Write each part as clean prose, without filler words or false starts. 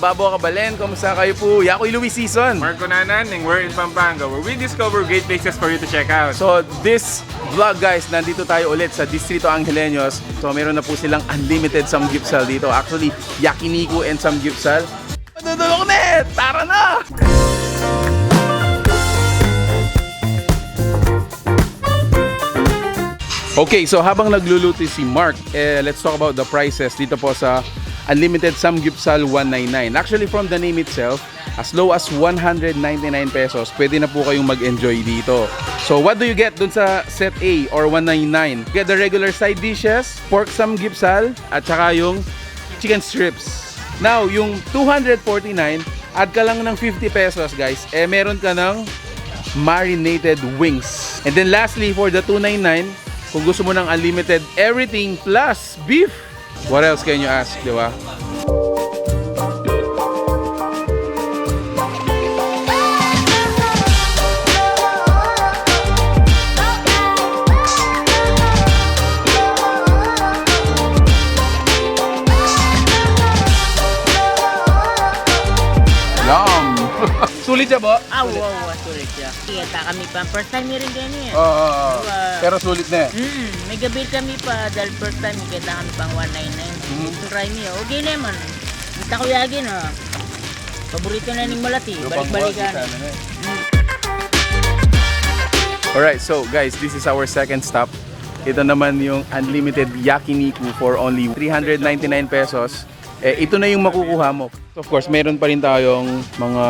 Babo Kabalen, kumusta kayo po? Yakoy Louis season. Marco Nanan, and we're in Pampanga where we discover great places for you to check out. So this vlog guys, nandito tayo ulit sa Distrito Angeleños. So meron na po silang unlimited Samgyupsal dito. Actually, Yakiniku and Samgyupsal. Madudulok na! Tara na! Okay, so habang nagluluto si Mark, let's talk about the prices dito po sa Unlimited Samgyupsal 199. Actually, from the name itself, as low as 199 pesos, pwede na po kayong mag-enjoy dito. So, what do you get dun sa set A or 199? Get the regular side dishes, pork samgyupsal, at saka yung chicken strips. Now, yung 249, add ka lang ng 50 pesos, guys. Meron ka ng marinated wings. And then lastly, for the 299, kung gusto mo ng unlimited everything plus beef, what else can you ask, di ba? Yum! Sulit siya po? Wow, sulit siya. Kita kami pa. First time rin ganyan. Pero sulit na eh. May gabi kami pa dahil first time kita kami pang 199. Try niyo. Okay naman. Ang takoyaki na. Paborito na ni Malati. Balik-balikan. Alright, so guys, this is our second stop. Ito naman yung unlimited Yakiniku for only 399 pesos. Ito na yung makukuha mo. So of course, meron pa rin tayong mga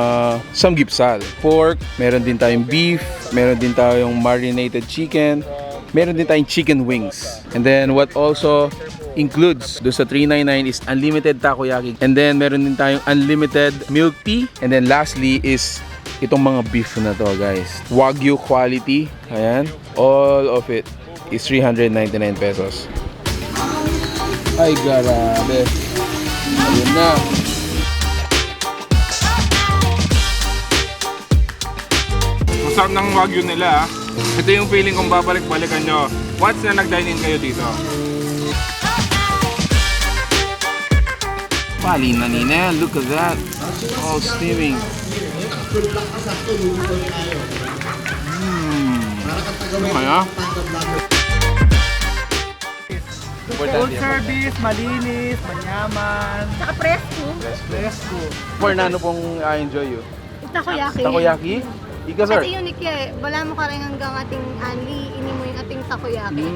samgyupsal. Pork, meron din tayong beef, meron din tayong marinated chicken, meron din tayong chicken wings. And then what also includes do sa 399 is unlimited takoyaki. And then meron din tayong unlimited milk tea. And then lastly is itong mga beef na to, guys. WAGYU quality. Ayan. All of it is 399 pesos. Ay, grabe. Ayun na. Masarap ng Wagyu nila. Ito yung feeling kung babalik-balikan nyo once na nag-dine in kayo dito. Pali na nina. Look at that. All steaming. Kaya? Full service, malinis, manyaman. Saka presko. Fresco. For nano pong I-enjoy you? Takoyaki. Takoyaki? Ika sir? Kasi unique eh. Wala mo ka rin hanggang ating unli. Ini mo yung ating takoyaki.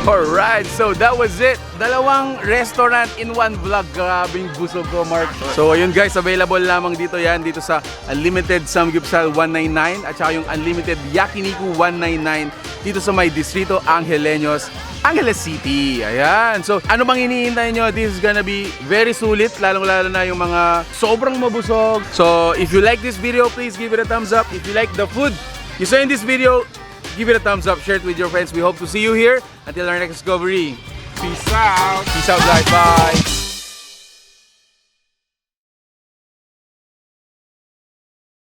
Alright, so that was it. Dalawang restaurant in one vlog. Grabing busog ko, Mark. So ayun guys, available lamang dito yan. Dito sa Unlimited Samgyupsal 199 at saka yung Unlimited Yakiniku 199 dito sa may Distrito Angeleños, Angeles City. Ayan. So ano bang iniintay nyo? This is gonna be very sulit. Lalong-lalo na yung mga sobrang mabusog. So if you like this video, please give it a thumbs up. If you like the food you saw in this video, give it a thumbs up, share it with your friends. We hope to see you here. Until our next discovery. Peace out! Peace out guys, bye!